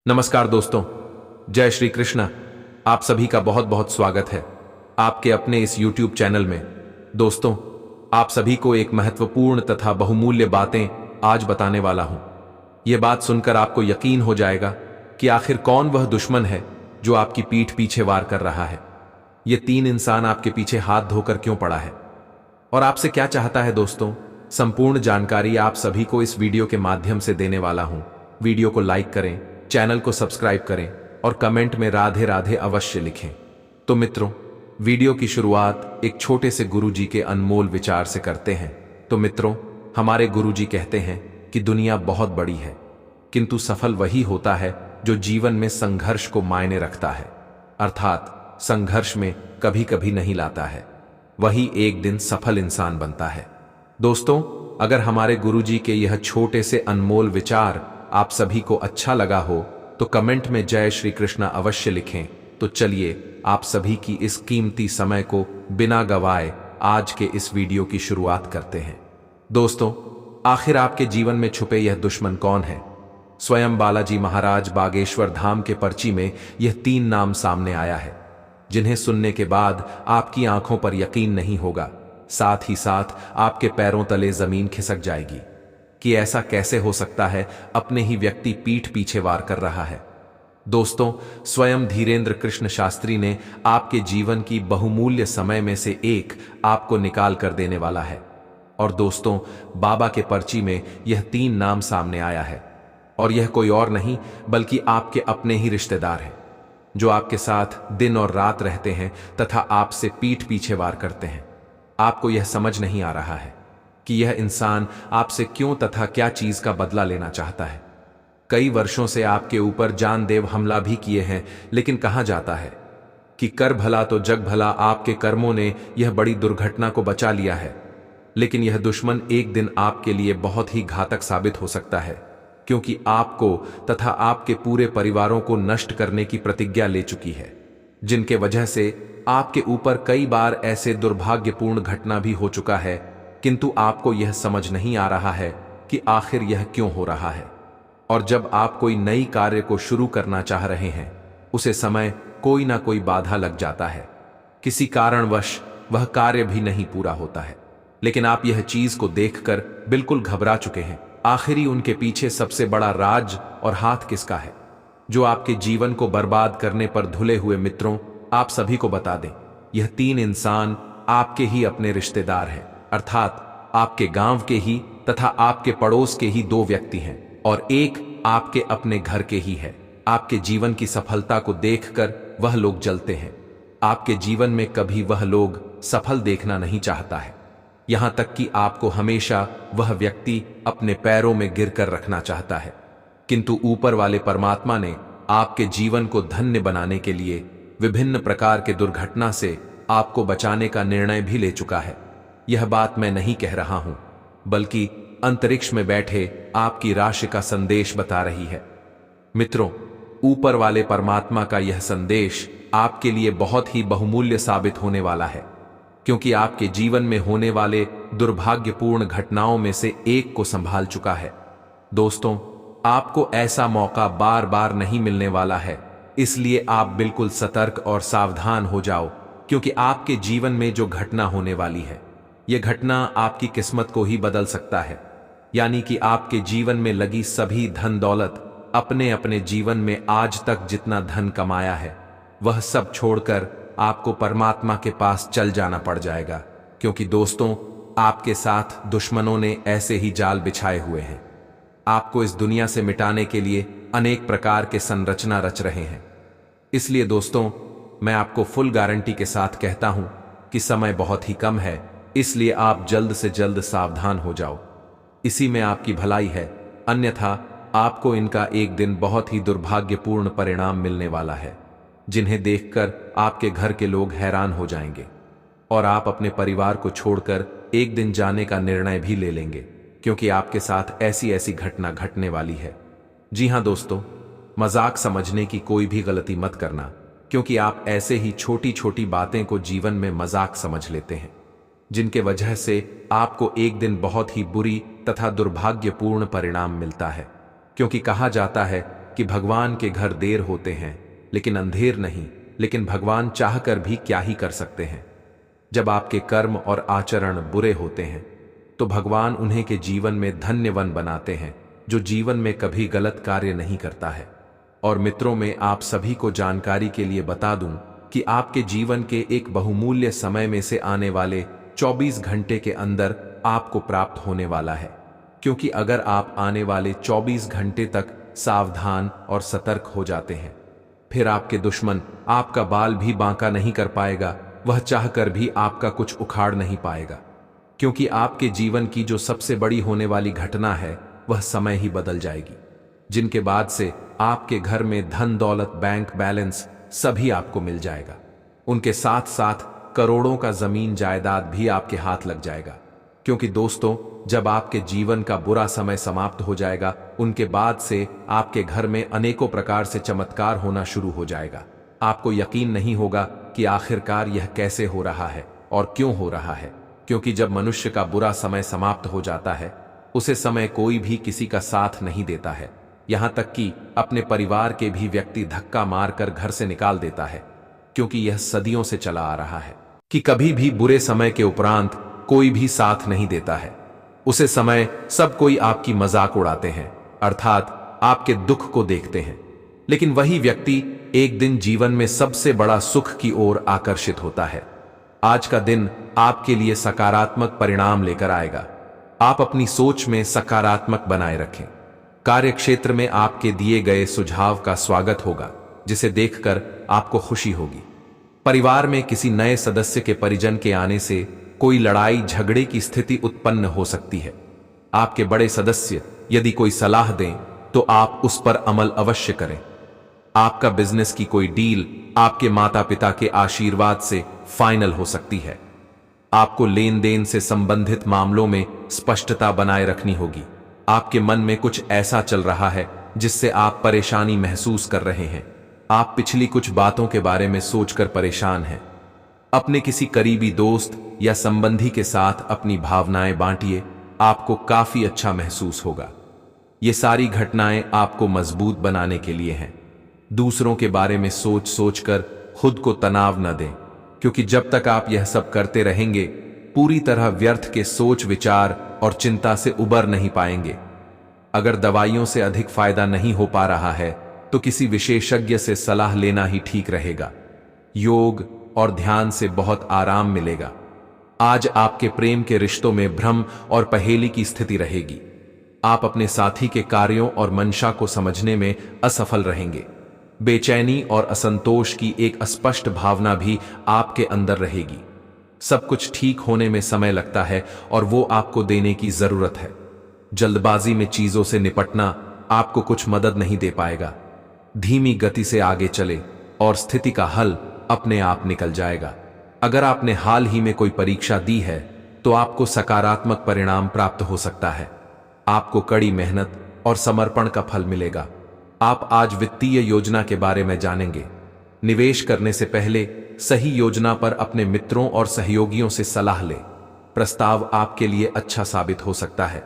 नमस्कार दोस्तों, जय श्री कृष्ण। आप सभी का बहुत बहुत स्वागत है आपके अपने इस YouTube चैनल में। दोस्तों, आप सभी को एक महत्वपूर्ण तथा बहुमूल्य बातें आज बताने वाला हूं। यह बात सुनकर आपको यकीन हो जाएगा कि आखिर कौन वह दुश्मन है जो आपकी पीठ पीछे वार कर रहा है। ये तीन इंसान आपके पीछे हाथ धोकर क्यों पड़ा है और आपसे क्या चाहता है। दोस्तों, संपूर्ण जानकारी आप सभी को इस वीडियो के माध्यम से देने वाला हूं। वीडियो को लाइक करें, चैनल को सब्सक्राइब करें और कमेंट में राधे राधे अवश्य लिखें। तो मित्रों, वीडियो की शुरुआत एक छोटे से गुरुजी के अनमोल विचार से करते हैं। तो मित्रों, हमारे गुरुजी कहते हैं कि दुनिया बहुत बड़ी है, किंतु सफल वही होता है जो जीवन में संघर्ष को मायने रखता है, अर्थात संघर्ष में कभी कभी नहीं लाता है, वही एक दिन सफल इंसान बनता है। दोस्तों, अगर हमारे गुरुजी के यह छोटे से अनमोल विचार आप सभी को अच्छा लगा हो तो कमेंट में जय श्री कृष्ण अवश्य लिखें। तो चलिए आप सभी की इस कीमती समय को बिना गवाए आज के इस वीडियो की शुरुआत करते हैं। दोस्तों, आखिर आपके जीवन में छुपे यह दुश्मन कौन है? स्वयं बालाजी महाराज बागेश्वर धाम के पर्ची में यह तीन नाम सामने आया है, जिन्हें सुनने के बाद आपकी आंखों पर यकीन नहीं होगा, साथ ही साथ आपके पैरों तले जमीन खिसक जाएगी कि ऐसा कैसे हो सकता है, अपने ही व्यक्ति पीठ पीछे वार कर रहा है। दोस्तों, स्वयं धीरेन्द्र कृष्ण शास्त्री ने आपके जीवन की बहुमूल्य समय में से एक आपको निकाल कर देने वाला है। और दोस्तों, बाबा के पर्ची में यह तीन नाम सामने आया है और यह कोई और नहीं बल्कि आपके अपने ही रिश्तेदार हैं, जो आपके साथ दिन और रात रहते हैं तथा आपसे पीठ पीछे वार करते हैं। आपको यह समझ नहीं आ रहा है कि यह इंसान आपसे क्यों तथा क्या चीज का बदला लेना चाहता है। कई वर्षों से आपके ऊपर जानलेवा हमला भी किए हैं, लेकिन कहा जाता है कि कर भला तो जग भला। आपके कर्मों ने यह बड़ी दुर्घटना को बचा लिया है, लेकिन यह दुश्मन एक दिन आपके लिए बहुत ही घातक साबित हो सकता है, क्योंकि आपको तथा आपके पूरे परिवारों को नष्ट करने की प्रतिज्ञा ले चुकी है, जिनके वजह से आपके ऊपर कई बार ऐसे दुर्भाग्यपूर्ण घटना भी हो चुका है, किंतु आपको यह समझ नहीं आ रहा है कि आखिर यह क्यों हो रहा है। और जब आप कोई नई कार्य को शुरू करना चाह रहे हैं, उसे समय कोई ना कोई बाधा लग जाता है, किसी कारणवश वह कार्य भी नहीं पूरा होता है। लेकिन आप यह चीज को देखकर बिल्कुल घबरा चुके हैं। आखिरी उनके पीछे सबसे बड़ा राज और हाथ किसका है, जो आपके जीवन को बर्बाद करने पर धुले हुए? मित्रों, आप सभी को बता दें, यह तीन इंसान आपके ही अपने रिश्तेदार हैं, अर्थात आपके गांव के ही तथा आपके पड़ोस के ही दो व्यक्ति हैं, और एक आपके अपने घर के ही है। आपके जीवन की सफलता को देखकर वह लोग जलते हैं। आपके जीवन में कभी वह लोग सफल देखना नहीं चाहता है, यहां तक कि आपको हमेशा वह व्यक्ति अपने पैरों में गिरकर रखना चाहता है। किंतु ऊपर वाले परमात्मा ने आपके जीवन को धन्य बनाने के लिए विभिन्न प्रकार के दुर्घटना से आपको बचाने का निर्णय भी ले चुका है। यह बात मैं नहीं कह रहा हूं, बल्कि अंतरिक्ष में बैठे आपकी राशि का संदेश बता रही है। मित्रों, ऊपर वाले परमात्मा का यह संदेश आपके लिए बहुत ही बहुमूल्य साबित होने वाला है, क्योंकि आपके जीवन में होने वाले दुर्भाग्यपूर्ण घटनाओं में से एक को संभाल चुका है। दोस्तों, आपको ऐसा मौका बार बार नहीं मिलने वाला है, इसलिए आप बिल्कुल सतर्क और सावधान हो जाओ, क्योंकि आपके जीवन में जो घटना होने वाली है, यह घटना आपकी किस्मत को ही बदल सकता है। यानी कि आपके जीवन में लगी सभी धन दौलत, अपने अपने जीवन में आज तक जितना धन कमाया है, वह सब छोड़कर आपको परमात्मा के पास चल जाना पड़ जाएगा। क्योंकि दोस्तों, आपके साथ दुश्मनों ने ऐसे ही जाल बिछाए हुए हैं। आपको इस दुनिया से मिटाने के लिए अनेक प्रकार के संरचना रच रहे हैं। इसलिए दोस्तों, मैं आपको फुल गारंटी के साथ कहता हूं कि समय बहुत ही कम है, इसलिए आप जल्द से जल्द सावधान हो जाओ। इसी में आपकी भलाई है, अन्यथा आपको इनका एक दिन बहुत ही दुर्भाग्यपूर्ण परिणाम मिलने वाला है, जिन्हें देखकर आपके घर के लोग हैरान हो जाएंगे और आप अपने परिवार को छोड़कर एक दिन जाने का निर्णय भी ले लेंगे, क्योंकि आपके साथ ऐसी ऐसी घटना घटने वाली है। जी हां दोस्तों, मजाक समझने की कोई भी गलती मत करना, क्योंकि आप ऐसे ही छोटी छोटी बातें को जीवन में मजाक समझ लेते हैं, जिनके वजह से आपको एक दिन बहुत ही बुरी तथा दुर्भाग्यपूर्ण परिणाम मिलता है। क्योंकि कहा जाता है कि भगवान के घर देर होते हैं लेकिन अंधेर नहीं, लेकिन भगवान चाहकर भी क्या ही कर सकते हैं। जब आपके कर्म और आचरण बुरे होते हैं तो भगवान उन्हें के जीवन में धन्यवान बनाते हैं जो जीवन में कभी गलत कार्य नहीं करता है। और मित्रों, में आप सभी को जानकारी के लिए बता दूं कि आपके जीवन के एक बहुमूल्य समय में से आने वाले 24 घंटे के अंदर आपको प्राप्त होने वाला है। क्योंकि अगर आप आने वाले 24 घंटे तक सावधान और सतर्क हो जाते हैं, फिर आपके दुश्मन आपका बाल भी बांका नहीं कर पाएगा, वह चाहकर भी आपका कुछ उखाड़ नहीं पाएगा। क्योंकि आपके जीवन की जो सबसे बड़ी होने वाली घटना है वह समय ही बदल जाएगी, जिनके बाद से आपके घर में धन दौलत, बैंक बैलेंस सभी आपको मिल जाएगा। उनके साथ साथ करोड़ों का जमीन जायदाद भी आपके हाथ लग जाएगा। क्योंकि दोस्तों, जब आपके जीवन का बुरा समय समाप्त हो जाएगा, उनके बाद से आपके घर में अनेकों प्रकार से चमत्कार होना शुरू हो जाएगा। आपको यकीन नहीं होगा कि आखिरकार यह कैसे हो रहा है और क्यों हो रहा है। क्योंकि जब मनुष्य का बुरा समय समाप्त हो जाता है, उसे समय कोई भी किसी का साथ नहीं देता है। यहां तक कि अपने परिवार के भी व्यक्ति धक्का मारकर घर से निकाल देता है। क्योंकि यह सदियों से चला आ रहा है कि कभी भी बुरे समय के उपरांत कोई भी साथ नहीं देता है। उसे समय सब कोई आपकी मजाक उड़ाते हैं, अर्थात आपके दुख को देखते हैं। लेकिन वही व्यक्ति एक दिन जीवन में सबसे बड़ा सुख की ओर आकर्षित होता है। आज का दिन आपके लिए सकारात्मक परिणाम लेकर आएगा। आप अपनी सोच में सकारात्मक बनाए रखें। कार्यक्षेत्र में आपके दिए गए सुझाव का स्वागत होगा, जिसे देखकर आपको खुशी होगी। परिवार में किसी नए सदस्य के परिजन के आने से कोई लड़ाई झगड़े की स्थिति उत्पन्न हो सकती है। आपके बड़े सदस्य यदि कोई सलाह दें तो आप उस पर अमल अवश्य करें। आपका बिजनेस की कोई डील आपके माता पिता के आशीर्वाद से फाइनल हो सकती है। आपको लेन देन से संबंधित मामलों में स्पष्टता बनाए रखनी होगी। आपके मन में कुछ ऐसा चल रहा है जिससे आप परेशानी महसूस कर रहे हैं। आप पिछली कुछ बातों के बारे में सोचकर परेशान हैं। अपने किसी करीबी दोस्त या संबंधी के साथ अपनी भावनाएं बांटिए, आपको काफी अच्छा महसूस होगा। ये सारी घटनाएं आपको मजबूत बनाने के लिए हैं। दूसरों के बारे में सोच सोचकर खुद को तनाव न दें, क्योंकि जब तक आप यह सब करते रहेंगे, पूरी तरह व्यर्थ के सोच विचार और चिंता से उबर नहीं पाएंगे। अगर दवाइयों से अधिक फायदा नहीं हो पा रहा है तो किसी विशेषज्ञ से सलाह लेना ही ठीक रहेगा। योग और ध्यान से बहुत आराम मिलेगा। आज आपके प्रेम के रिश्तों में भ्रम और पहेली की स्थिति रहेगी। आप अपने साथी के कार्यों और मंशा को समझने में असफल रहेंगे। बेचैनी और असंतोष की एक अस्पष्ट भावना भी आपके अंदर रहेगी। सब कुछ ठीक होने में समय लगता है और वो आपको देने की जरूरत है। जल्दबाजी में चीजों से निपटना आपको कुछ मदद नहीं दे पाएगा। धीमी गति से आगे चले और स्थिति का हल अपने आप निकल जाएगा। अगर आपने हाल ही में कोई परीक्षा दी है तो आपको सकारात्मक परिणाम प्राप्त हो सकता है। आपको कड़ी मेहनत और समर्पण का फल मिलेगा। आप आज वित्तीय योजना के बारे में जानेंगे। निवेश करने से पहले सही योजना पर अपने मित्रों और सहयोगियों से सलाह लें। प्रस्ताव आपके लिए अच्छा साबित हो सकता है।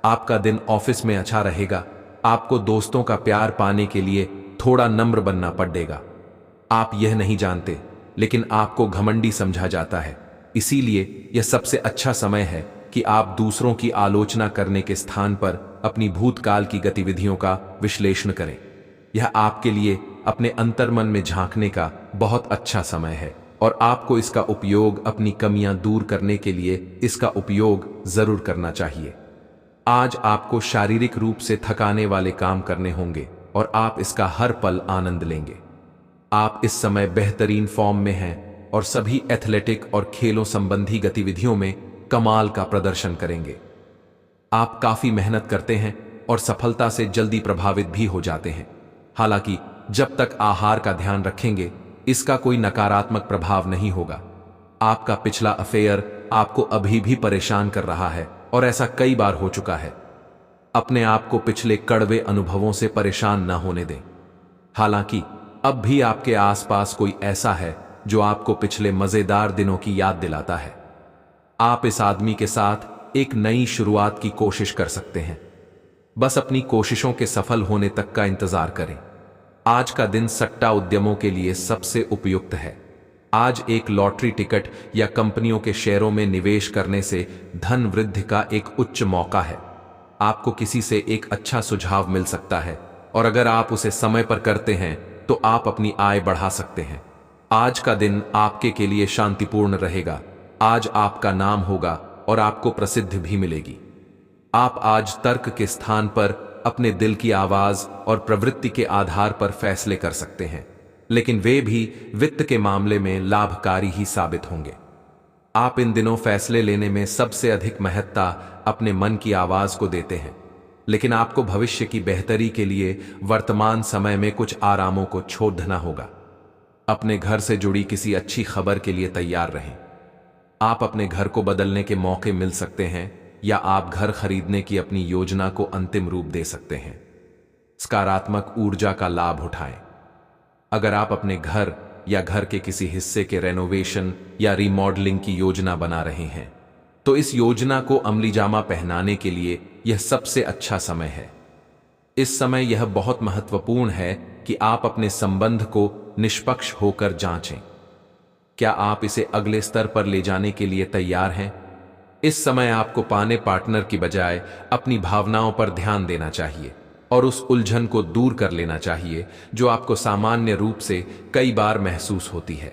आपका दिन ऑफिस में अच्छा रहेगा। आपको दोस्तों का प्यार पाने के लिए थोड़ा नम्र बनना पड़ेगा। आप यह नहीं जानते, लेकिन आपको घमंडी समझा जाता है। इसीलिए यह सबसे अच्छा समय है कि आप दूसरों की आलोचना करने के स्थान पर अपनी भूतकाल की गतिविधियों का विश्लेषण करें। यह आपके लिए अपने अंतर्मन में झांकने का बहुत अच्छा समय है और आपको इसका उपयोग अपनी कमियां दूर करने के लिए इसका उपयोग जरूर करना चाहिए। आज आपको शारीरिक रूप से थकाने वाले काम करने होंगे और आप इसका हर पल आनंद लेंगे। आप इस समय बेहतरीन फॉर्म में हैं और सभी एथलेटिक और खेलों संबंधी गतिविधियों में कमाल का प्रदर्शन करेंगे। आप काफी मेहनत करते हैं और सफलता से जल्दी प्रभावित भी हो जाते हैं। हालांकि जब तक आहार का ध्यान रखेंगे, इसका कोई नकारात्मक प्रभाव नहीं होगा। आपका पिछला अफेयर आपको अभी भी परेशान कर रहा है और ऐसा कई बार हो चुका है। अपने आप को पिछले कड़वे अनुभवों से परेशान न होने दें। हालांकि अब भी आपके आसपास कोई ऐसा है जो आपको पिछले मजेदार दिनों की याद दिलाता है। आप इस आदमी के साथ एक नई शुरुआत की कोशिश कर सकते हैं। बस अपनी कोशिशों के सफल होने तक का इंतजार करें। आज का दिन सट्टा उद्यमों के लिए सबसे उपयुक्त है। आज एक लॉटरी टिकट या कंपनियों के शेयरों में निवेश करने से धन वृद्धि का एक उच्च मौका है। आपको किसी से एक अच्छा सुझाव मिल सकता है और अगर आप उसे समय पर करते हैं तो आप अपनी आय बढ़ा सकते हैं। आज का दिन आपके के लिए शांतिपूर्ण रहेगा। आज आपका नाम होगा और आपको प्रसिद्धि भी मिलेगी। आप आज तर्क के स्थान पर अपने दिल की आवाज और प्रवृत्ति के आधार पर फैसले कर सकते हैं, लेकिन वे भी वित्त के मामले में लाभकारी ही साबित होंगे। आप इन दिनों फैसले लेने में सबसे अधिक महत्ता अपने मन की आवाज को देते हैं, लेकिन आपको भविष्य की बेहतरी के लिए वर्तमान समय में कुछ आरामों को छोड़ना होगा। अपने घर से जुड़ी किसी अच्छी खबर के लिए तैयार रहें। आप अपने घर को बदलने के मौके मिल सकते हैं या आप घर खरीदने की अपनी योजना को अंतिम रूप दे सकते हैं। सकारात्मक ऊर्जा का लाभ उठाएं। अगर आप अपने घर या घर के किसी हिस्से के रेनोवेशन या रिमॉडलिंग की योजना बना रहे हैं, तो इस योजना को अमली जामा पहनाने के लिए यह सबसे अच्छा समय है। इस समय यह बहुत महत्वपूर्ण है कि आप अपने संबंध को निष्पक्ष होकर जांचें। क्या आप इसे अगले स्तर पर ले जाने के लिए तैयार हैं? इस समय आपको पाने पार्टनर की बजाय अपनी भावनाओं पर ध्यान देना चाहिए और उस उलझन को दूर कर लेना चाहिए जो आपको सामान्य रूप से कई बार महसूस होती है।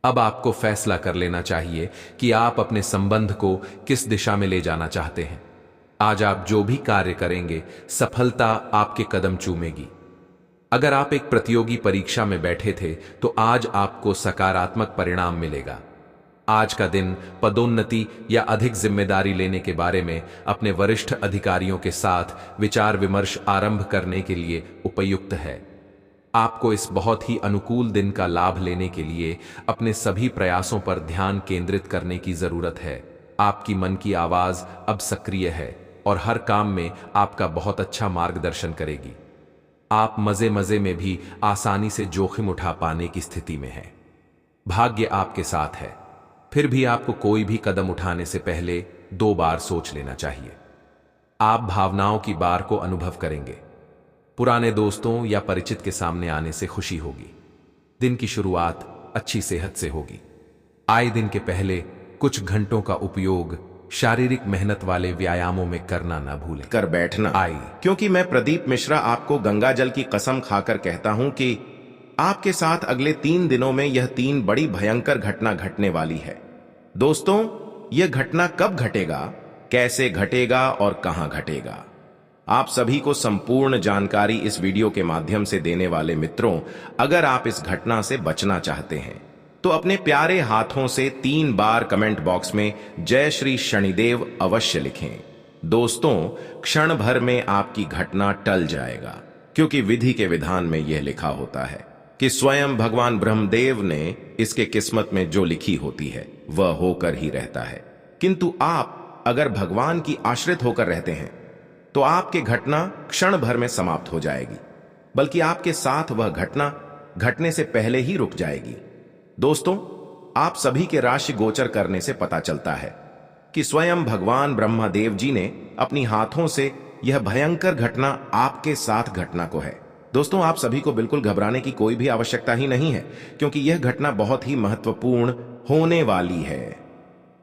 अब आपको फैसला कर लेना चाहिए कि आप अपने संबंध को किस दिशा में ले जाना चाहते हैं। आज आप जो भी कार्य करेंगे, सफलता आपके कदम चूमेगी। अगर आप एक प्रतियोगी परीक्षा में बैठे थे, तो आज आपको सकारात्मक परिणाम मिलेगा। आज का दिन पदोन्नति या अधिक जिम्मेदारी लेने के बारे में अपने वरिष्ठ अधिकारियों के साथ विचार विमर्श आरंभ करने के लिए उपयुक्त है। आपको इस बहुत ही अनुकूल दिन का लाभ लेने के लिए अपने सभी प्रयासों पर ध्यान केंद्रित करने की जरूरत है। आपकी मन की आवाज अब सक्रिय है और हर काम में आपका बहुत अच्छा मार्गदर्शन करेगी। आप मजे मजे में भी आसानी से जोखिम उठा पाने की स्थिति में हैं। भाग्य आपके साथ है, फिर भी आपको कोई भी कदम उठाने से पहले 2 बार सोच लेना चाहिए। आप भावनाओं की बार को अनुभव करेंगे। पुराने दोस्तों या परिचित के सामने आने से खुशी होगी। दिन की शुरुआत अच्छी सेहत से होगी। आए दिन के पहले कुछ घंटों का उपयोग शारीरिक मेहनत वाले व्यायामों में करना ना भूलें। कर बैठना क्योंकि मैं प्रदीप मिश्रा आपको गंगा जल की कसम खाकर कहता हूं कि आपके साथ अगले 3 दिनों में यह 3 बड़ी भयंकर घटना घटने वाली है। दोस्तों, यह घटना कब घटेगा, कैसे घटेगा और कहां घटेगा, आप सभी को संपूर्ण जानकारी इस वीडियो के माध्यम से देने वाले मित्रों, अगर आप इस घटना से बचना चाहते हैं तो अपने प्यारे हाथों से 3 बार कमेंट बॉक्स में जय श्री शनिदेव अवश्य लिखें। दोस्तों, क्षण भर में आपकी घटना टल जाएगा, क्योंकि विधि के विधान में यह लिखा होता है कि स्वयं भगवान ब्रह्मदेव ने इसके किस्मत में जो लिखी होती है वह होकर ही रहता है। किंतु आप अगर भगवान की आश्रित होकर रहते हैं तो आपकी घटना क्षण भर में समाप्त हो जाएगी, बल्कि आपके साथ वह घटना घटने से पहले ही रुक जाएगी। दोस्तों, आप सभी के राशि गोचर करने से पता चलता है कि स्वयं भगवान ब्रह्मदेव जी ने अपनी हाथों से यह भयंकर घटना आपके साथ घटना को है। दोस्तों, आप सभी को बिल्कुल घबराने की कोई भी आवश्यकता ही नहीं है, क्योंकि यह घटना बहुत ही महत्वपूर्ण होने वाली है।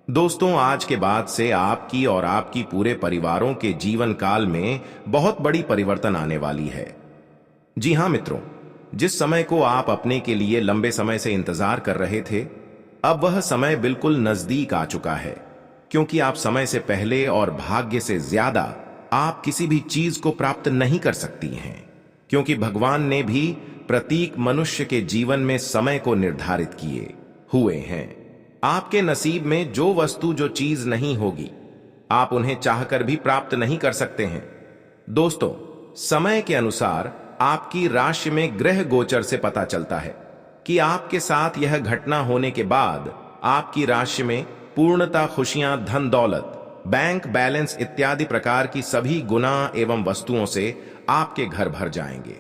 दोस्तों, आज के बाद से आपकी और आपकी पूरे परिवारों के जीवन काल में बहुत बड़ी परिवर्तन आने वाली है। जी हां मित्रों, जिस समय को आप अपने के लिए लंबे समय से इंतजार कर रहे थे, अब वह समय बिल्कुल नजदीक आ चुका है, क्योंकि आप समय से पहले और भाग्य से ज्यादा आप किसी भी चीज को प्राप्त नहीं कर सकती हैं, क्योंकि भगवान ने भी प्रत्येक मनुष्य के जीवन में समय को निर्धारित किए हुए हैं। आपके नसीब में जो वस्तु जो चीज नहीं होगी, आप उन्हें चाहकर भी प्राप्त नहीं कर सकते हैं। दोस्तों, समय के अनुसार आपकी राशि में ग्रह गोचर से पता चलता है कि आपके साथ यह घटना होने के बाद आपकी राशि में पूर्णता, खुशियां, धन दौलत, बैंक बैलेंस इत्यादि प्रकार की सभी गुना एवं वस्तुओं से आपके घर भर जाएंगे।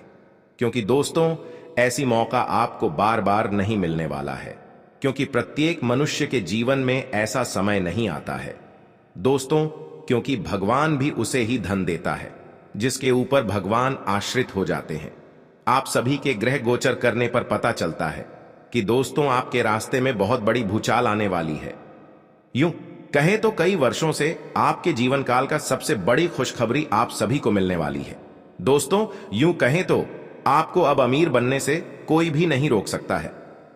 क्योंकि दोस्तों, ऐसी मौका आपको बार बार नहीं मिलने वाला है, क्योंकि प्रत्येक मनुष्य के जीवन में ऐसा समय नहीं आता है। दोस्तों, क्योंकि भगवान भी उसे ही धन देता है, जिसके ऊपर भगवान आश्रित हो जाते हैं। आप सभी के ग्रह गोचर करने पर पता चलता है कि दोस्तों आपके रास्ते में बहुत बड़ी भूचाल आने वाली है। यूं कहें तो कई वर्षों से आपके जीवन काल का सबसे बड़ी खुशखबरी आप सभी को मिलने वाली है। दोस्तों यूं कहें तो आपको अब अमीर बनने से कोई भी नहीं रोक सकता है।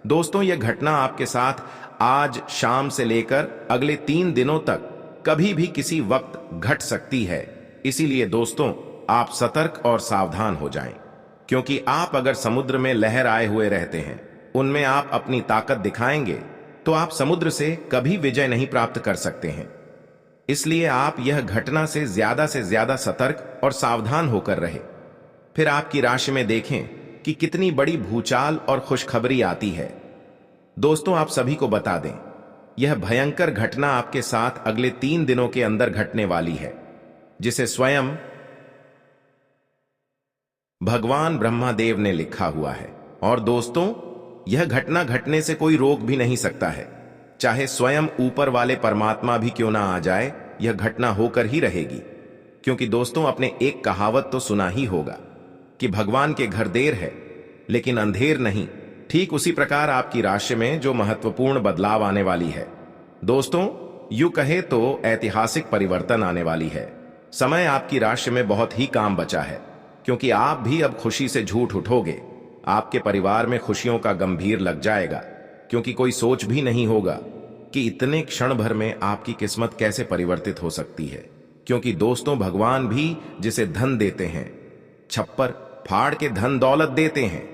दोस्तों यह घटना आपके साथ आज शाम से लेकर अगले 3 दिनों तक कभी भी किसी वक्त घट सकती है। इसीलिए दोस्तों आप सतर्क और सावधान हो जाएं, क्योंकि आप अगर समुद्र में लहर आए हुए रहते हैं, उनमें आप अपनी ताकत दिखाएंगे तो आप समुद्र से कभी विजय नहीं प्राप्त कर सकते हैं। इसलिए आप यह घटना से ज्यादा सतर्क और सावधान होकर रहे। फिर आपकी राशि में देखें कि कितनी बड़ी भूचाल और खुशखबरी आती है। दोस्तों आप सभी को बता दें, यह भयंकर घटना आपके साथ अगले 3 दिनों के अंदर घटने वाली है, जिसे स्वयं भगवान ब्रह्मादेव ने लिखा हुआ है। और दोस्तों यह घटना घटने से कोई रोक भी नहीं सकता है। चाहे स्वयं ऊपर वाले परमात्मा भी क्यों ना आ जाए, यह घटना होकर ही रहेगी। क्योंकि दोस्तों आपने एक कहावत तो सुना ही होगा कि भगवान के घर देर है लेकिन अंधेर नहीं। ठीक उसी प्रकार आपकी राशि में जो महत्वपूर्ण बदलाव आने वाली है, दोस्तों यूं कहे तो ऐतिहासिक परिवर्तन आने वाली है। समय आपकी राशि में बहुत ही काम बचा है, क्योंकि आप भी अब खुशी से झूठ उठोगे। आपके परिवार में खुशियों का गंभीर लग जाएगा, क्योंकि कोई सोच भी नहीं होगा कि इतने क्षण भर में आपकी किस्मत कैसे परिवर्तित हो सकती है। क्योंकि दोस्तों भगवान भी जिसे धन देते हैं, छप्पर फाड़ के धन दौलत देते हैं।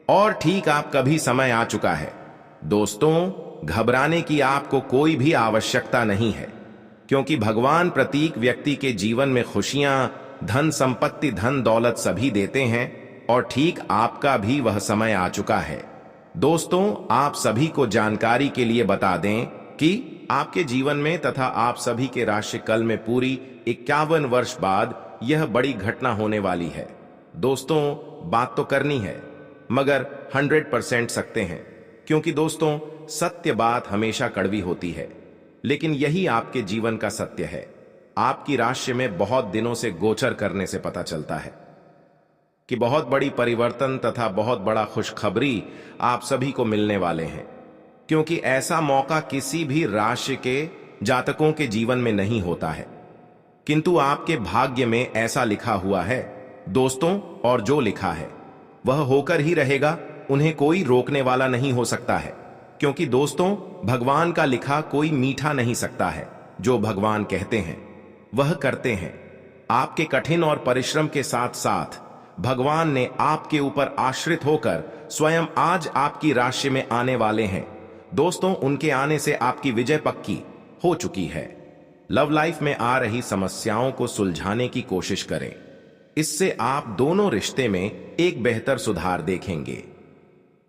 और ठीक आपका भी समय आ चुका है। दोस्तों घबराने की आपको कोई भी आवश्यकता नहीं है, क्योंकि भगवान प्रत्येक व्यक्ति के जीवन में खुशियां, धन संपत्ति, धन दौलत सभी देते हैं। और ठीक आपका भी वह समय आ चुका है। दोस्तों आप सभी को जानकारी के लिए बता दें कि आपके जीवन में तथा आप सभी के राशि कल में पूरी 51 वर्ष बाद यह बड़ी घटना होने वाली है। दोस्तों बात तो करनी है, मगर 100% सकते हैं, क्योंकि दोस्तों सत्य बात हमेशा कड़वी होती है, लेकिन यही आपके जीवन का सत्य है। आपकी राशि में बहुत दिनों से गोचर करने से पता चलता है कि बहुत बड़ी परिवर्तन तथा बहुत बड़ा खुशखबरी आप सभी को मिलने वाले हैं। क्योंकि ऐसा मौका किसी भी राशि के जातकों के जीवन में नहीं होता है, किंतु आपके भाग्य में ऐसा लिखा हुआ है दोस्तों। और जो लिखा है वह होकर ही रहेगा, उन्हें कोई रोकने वाला नहीं हो सकता है। क्योंकि दोस्तों भगवान का लिखा कोई मीठा नहीं सकता है। जो भगवान कहते हैं वह करते हैं। आपके कठिन और परिश्रम के साथ साथ भगवान ने आपके ऊपर आश्रित होकर स्वयं आज आपकी राशि में आने वाले हैं। दोस्तों उनके आने से आपकी विजय पक्की हो चुकी है। लव लाइफ में आ रही समस्याओं को सुलझाने की कोशिश करें, इससे आप दोनों रिश्ते में एक बेहतर सुधार देखेंगे।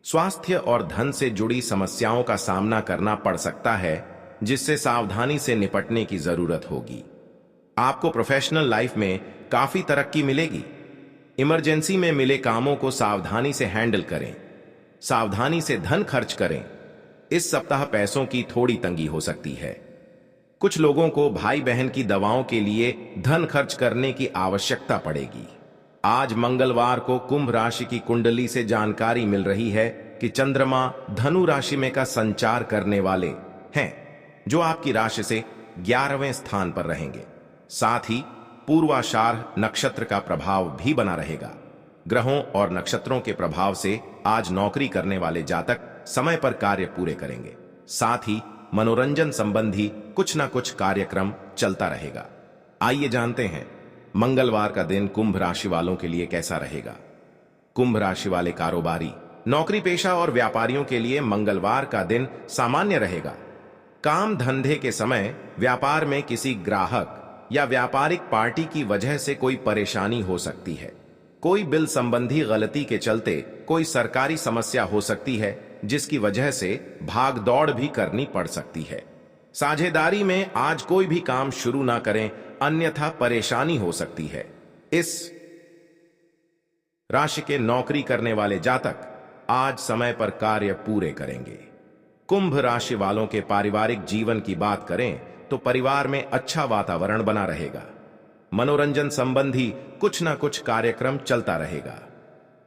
स्वास्थ्य और धन से जुड़ी समस्याओं का सामना करना पड़ सकता है, जिससे सावधानी से निपटने की जरूरत होगी। आपको प्रोफेशनल लाइफ में काफी तरक्की मिलेगी। इमरजेंसी में मिले कामों को सावधानी से हैंडल करें, सावधानी से धन खर्च करें। इस सप्ताह पैसों की थोड़ी तंगी हो सकती है। कुछ लोगों को भाई बहन की दवाओं के लिए धन खर्च करने की आवश्यकता पड़ेगी। आज मंगलवार को कुंभ राशि की कुंडली से जानकारी मिल रही है कि चंद्रमा धनु राशि में का संचार करने वाले हैं, जो आपकी राशि से 11वें स्थान पर रहेंगे। साथ ही पूर्वाषाढ़ नक्षत्र का प्रभाव भी बना रहेगा। ग्रहों और नक्षत्रों के प्रभाव से आज नौकरी करने वाले जातक समय पर कार्य पूरे करेंगे। साथ ही मनोरंजन संबंधी कुछ ना कुछ कार्यक्रम चलता रहेगा। आइए जानते हैं मंगलवार का दिन कुंभ राशि वालों के लिए कैसा रहेगा। कुंभ राशि वाले कारोबारी, नौकरी पेशा और व्यापारियों के लिए मंगलवार का दिन सामान्य रहेगा। काम धंधे के समय व्यापार में किसी ग्राहक या व्यापारिक पार्टी की वजह से कोई परेशानी हो सकती है। कोई बिल संबंधी गलती के चलते कोई सरकारी समस्या हो सकती है, जिसकी वजह से भाग दौड़ भी करनी पड़ सकती है। साझेदारी में आज कोई भी काम शुरू ना करें, अन्यथा परेशानी हो सकती है। इस राशि के नौकरी करने वाले जातक आज समय पर कार्य पूरे करेंगे। कुंभ राशि वालों के पारिवारिक जीवन की बात करें तो परिवार में अच्छा वातावरण बना रहेगा। मनोरंजन संबंधी कुछ ना कुछ कार्यक्रम चलता रहेगा।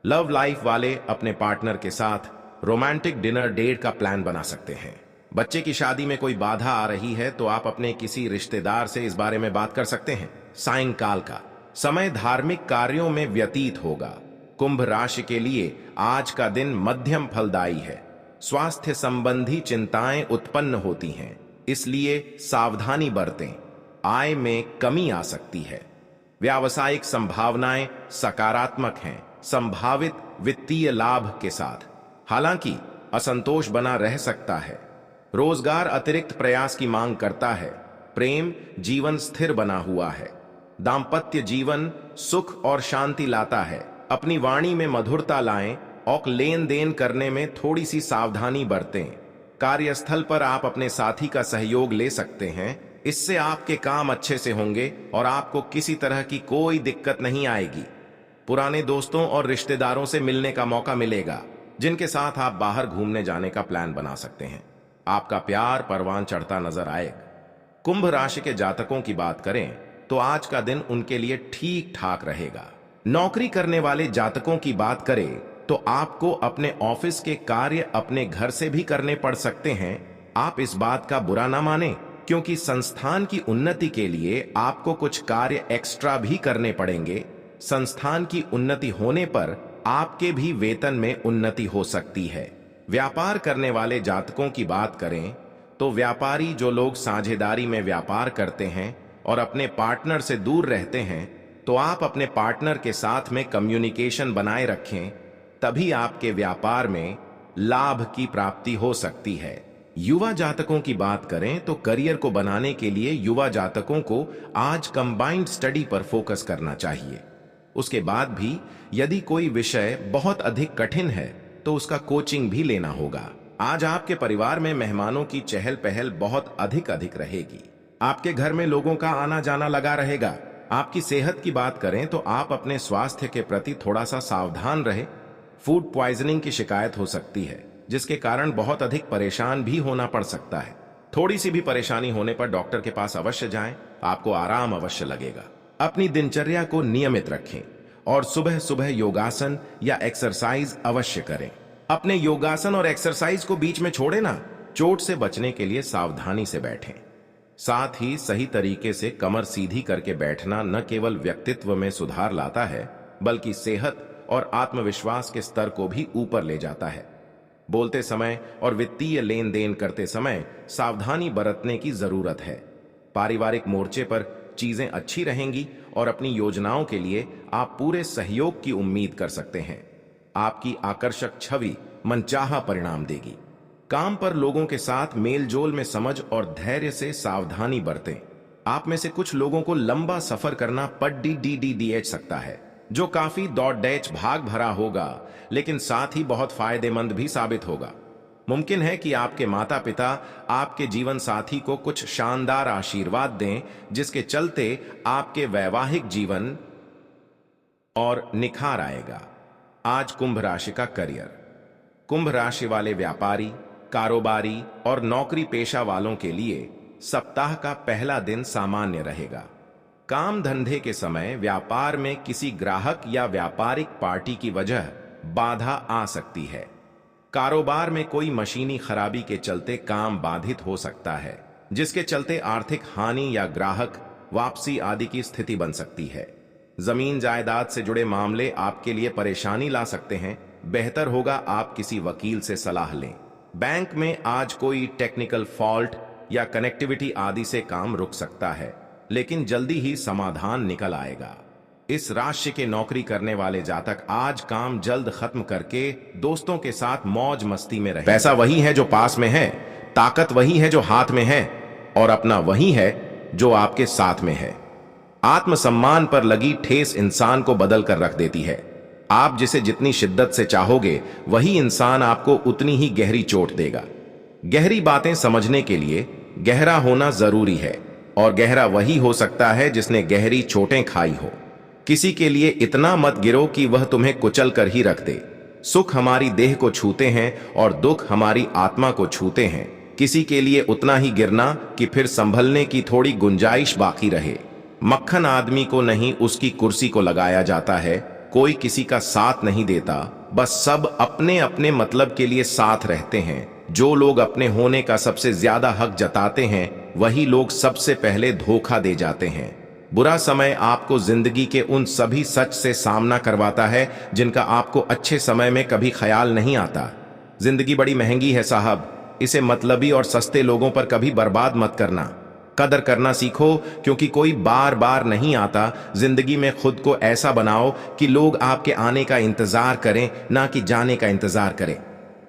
लव लाइफ वाले अपने पार्टनर के साथ रोमांटिक डिनर डेट का प्लान बना सकते हैं। बच्चे की शादी में कोई बाधा आ रही है तो आप अपने किसी रिश्तेदार से इस बारे में बात कर सकते हैं। सायंकाल का समय धार्मिक कार्यों में व्यतीत होगा। कुंभ राशि के लिए आज का दिन मध्यम फलदायी है। स्वास्थ्य संबंधी चिंताएं उत्पन्न होती हैं, इसलिए सावधानी बरतें। आय में कमी आ सकती है। व्यावसायिक संभावनाएं सकारात्मक हैं, संभावित वित्तीय लाभ के साथ। हालांकि असंतोष बना रह सकता है। रोजगार अतिरिक्त प्रयास की मांग करता है। प्रेम जीवन स्थिर बना हुआ है। दाम्पत्य जीवन सुख और शांति लाता है। अपनी वाणी में मधुरता लाएं और लेन देन करने में थोड़ी सी सावधानी बरतें। कार्यस्थल पर आप अपने साथी का सहयोग ले सकते हैं। इससे आपके काम अच्छे से होंगे और आपको किसी तरह की कोई दिक्कत नहीं आएगी। पुराने दोस्तों और रिश्तेदारों से मिलने का मौका मिलेगा, जिनके साथ आप बाहर घूमने जाने का प्लान बना सकते हैं। आपका प्यार परवान चढ़ता नजर आएगा। कुंभ राशि के जातकों की बात करें तो आज का दिन उनके लिए ठीक ठाक रहेगा। नौकरी करने वाले जातकों की बात करें तो आपको अपने ऑफिस के कार्य अपने घर से भी करने पड़ सकते हैं। आप इस बात का बुरा ना माने, क्योंकि संस्थान की उन्नति के लिए आपको कुछ कार्य एक्स्ट्रा भी करने पड़ेंगे। संस्थान की उन्नति होने पर आपके भी वेतन में उन्नति हो सकती है। व्यापार करने वाले जातकों की बात करें तो व्यापारी जो लोग साझेदारी में व्यापार करते हैं और अपने पार्टनर से दूर रहते हैं, तो आप अपने पार्टनर के साथ में कम्युनिकेशन बनाए रखें, तभी आपके व्यापार में लाभ की प्राप्ति हो सकती है। युवा जातकों की बात करें तो करियर को बनाने के लिए युवा जातकों को आज कंबाइंड स्टडी पर फोकस करना चाहिए। उसके बाद भी यदि कोई विषय बहुत अधिक कठिन है तो उसका कोचिंग भी लेना होगा। आज आपके परिवार में मेहमानों की चहल पहल बहुत अधिक रहेगी। आपके घर में लोगों का आना जाना लगा रहेगा। आपकी सेहत की बात करें तो आप अपने स्वास्थ्य के प्रति थोड़ा सा सावधान रहे। फूड पॉइजनिंग की शिकायत हो सकती है, जिसके कारण बहुत अधिक परेशान भी होना पड़ सकता है। थोड़ी सी भी परेशानी होने पर डॉक्टर के पास अवश्य जाएं, आपको आराम अवश्य लगेगा। अपनी दिनचर्या को नियमित रखें और सुबह सुबह योगासन या एक्सरसाइज अवश्य करें। अपने योगासन और एक्सरसाइज को बीच में छोड़े ना। चोट से बचने के लिए सावधानी से बैठें। साथ ही सही तरीके से कमर सीधी करके बैठना न केवल व्यक्तित्व में सुधार लाता है, बल्कि सेहत और आत्मविश्वास के स्तर को भी ऊपर ले जाता है। बोलते समय और वित्तीय लेन देन करते समय सावधानी बरतने की जरूरत है। पारिवारिक मोर्चे पर चीजें अच्छी रहेंगी और अपनी योजनाओं के लिए आप पूरे सहयोग की उम्मीद कर सकते हैं। आपकी आकर्षक छवि मनचाहा परिणाम देगी। काम पर लोगों के साथ मेलजोल में समझ और धैर्य से सावधानी बरतें। आप में से कुछ लोगों को लंबा सफर करना पड़ सकता है, जो काफी दौड़ डैच भाग भरा होगा, लेकिन साथ ही बहुत फायदेमंद भी साबित होगा। मुमकिन है कि आपके माता पिता आपके जीवन साथी को कुछ शानदार आशीर्वाद दें, जिसके चलते आपके वैवाहिक जीवन और निखार आएगा। आज कुंभ राशि का करियर। कुंभ राशि वाले व्यापारी, कारोबारी और नौकरी पेशा वालों के लिए सप्ताह का पहला दिन सामान्य रहेगा। काम धंधे के समय व्यापार में किसी ग्राहक या व्यापारिक पार्टी की वजह बाधा आ सकती है। कारोबार में कोई मशीनी खराबी के चलते काम बाधित हो सकता है, जिसके चलते आर्थिक हानि या ग्राहक वापसी आदि की स्थिति बन सकती है। जमीन जायदाद से जुड़े मामले आपके लिए परेशानी ला सकते हैं। बेहतर होगा आप किसी वकील से सलाह लें। बैंक में आज कोई टेक्निकल फॉल्ट या कनेक्टिविटी आदि से काम रुक सकता है, लेकिन जल्दी ही समाधान निकल आएगा। इस राशि के नौकरी करने वाले जातक आज काम जल्द खत्म करके दोस्तों के साथ मौज मस्ती में रहे। पैसा वही है जो पास में है, ताकत वही है जो हाथ में है, और अपना वही है जो आपके साथ में है। आत्मसम्मान पर लगी ठेस इंसान को बदल कर रख देती है। आप जिसे जितनी शिद्दत से चाहोगे, वही इंसान आपको उतनी ही गहरी चोट देगा। गहरी बातें समझने के लिए गहरा होना जरूरी है, और गहरा वही हो सकता है जिसने गहरी चोटें खाई हो। किसी के लिए इतना मत गिरो कि वह तुम्हें कुचल कर ही रख दे। सुख हमारी देह को छूते हैं और दुख हमारी आत्मा को छूते हैं। किसी के लिए उतना ही गिरना कि फिर संभलने की थोड़ी गुंजाइश बाकी रहे। मक्खन आदमी को नहीं उसकी कुर्सी को लगाया जाता है। कोई किसी का साथ नहीं देता, बस सब अपने अपने मतलब के लिए साथ रहते हैं। जो लोग अपने होने का सबसे ज्यादा हक जताते हैं वही लोग सबसे पहले धोखा दे जाते हैं। बुरा समय आपको जिंदगी के उन सभी सच से सामना करवाता है जिनका आपको अच्छे समय में कभी ख्याल नहीं आता। जिंदगी बड़ी महंगी है साहब, इसे मतलबी और सस्ते लोगों पर कभी बर्बाद मत करना। कदर करना सीखो, क्योंकि कोई बार बार नहीं आता। जिंदगी में खुद को ऐसा बनाओ कि लोग आपके आने का इंतजार करें, ना कि जाने का इंतजार करें।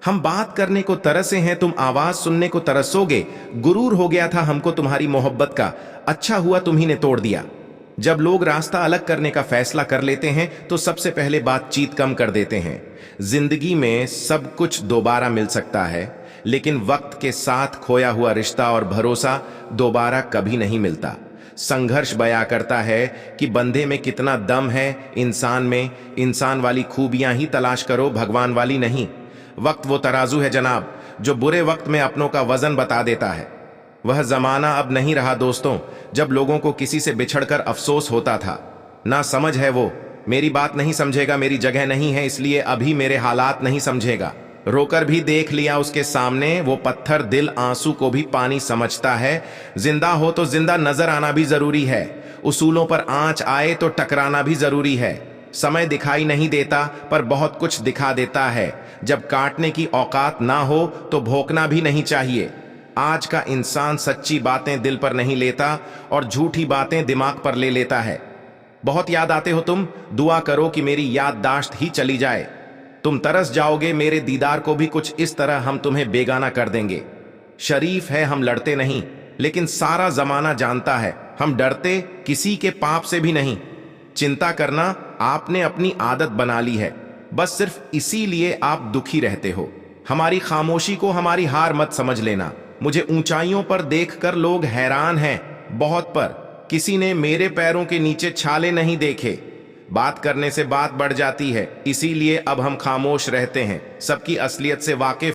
हम बात करने को तरसे हैं, तुम आवाज सुनने को तरसोगे। गुरूर हो गया था हमको तुम्हारी मोहब्बत का, अच्छा हुआ तुम्ही ने तोड़ दिया। जब लोग रास्ता अलग करने का फैसला कर लेते हैं तो सबसे पहले बातचीत कम कर देते हैं। जिंदगी में सब कुछ दोबारा मिल सकता है, लेकिन वक्त के साथ खोया हुआ रिश्ता और भरोसा दोबारा कभी नहीं मिलता। संघर्ष बयां करता है कि बंदे में कितना दम है, इंसान में। इंसान वाली खूबियां ही तलाश करो, भगवान वाली नहीं। वक्त वो तराजू है जनाब, जो बुरे वक्त में अपनों का वजन बता देता है। वह जमाना अब नहीं रहा दोस्तों, जब लोगों को किसी से बिछड़कर अफसोस होता था। ना समझ है वो, मेरी बात नहीं समझेगा, मेरी जगह नहीं है इसलिए अभी मेरे हालात नहीं समझेगा। रोकर भी देख लिया उसके सामने, वो पत्थर दिल आंसू को भी पानी समझता है। जिंदा हो तो जिंदा नजर आना भी जरूरी है, उसूलों पर आंच आए तो टकराना भी जरूरी है। समय दिखाई नहीं देता पर बहुत कुछ दिखा देता है। जब काटने की औकात ना हो तो भोंकना भी नहीं चाहिए। आज का इंसान सच्ची बातें दिल पर नहीं लेता और झूठी बातें दिमाग पर ले लेता है। बहुत याद आते हो तुम, दुआ करो कि मेरी याददाश्त ही चली जाए। तुम तरस जाओगे मेरे दीदार को भी, कुछ इस तरह हम तुम्हें बेगाना कर देंगे। शरीफ है हम लड़ते नहीं, लेकिन सारा जमाना जानता है हम डरते किसी के पाप से भी नहीं। चिंता करना आपने अपनी आदत बना ली है, बस सिर्फ इसीलिए आप दुखी रहते हो। हमारी खामोशी को हमारी हार मत समझ लेना। मुझे ऊंचाइयों पर देखकर लोग हैरान हैं, बहुत पर। किसी ने मेरे पैरों के नीचे छाले नहीं देखे। बात करने से बात बढ़ जाती है, इसीलिए अब हम खामोश रहते हैं। सबकी असलियत से वाकिफ